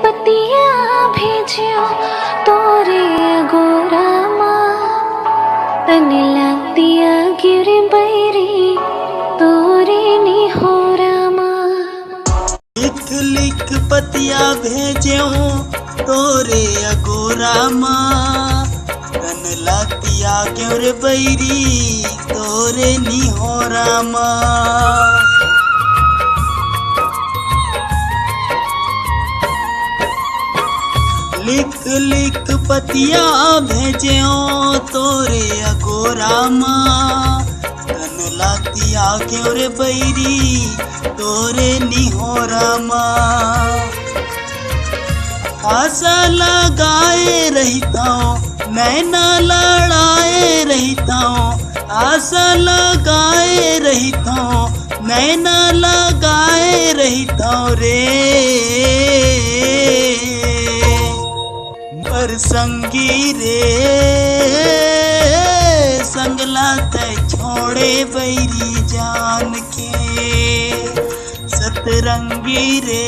पतिया भेजियो तोरे गोरामा तन लागतिया गिरे बैरी तोरे निहोरामा। लिख लिख पतिया भेजियो तोरे अगोरामा तन लागतिया गिरे बैरी तोरे निहोरामा। लिख लिख पतिया भेजियो तोरे अगोरामा तन लागतिया गिरे बैरी तोरे निहोरामा। आशा लगाए रहता हूँ मैं ना लड़ाए रहता हूँ, आशा लगाए रहता हूँ मैं ना लगाए रहता हूँ रे। पर संगी रे संगला तय छोड़े बैरी जान के, सतरंगी रे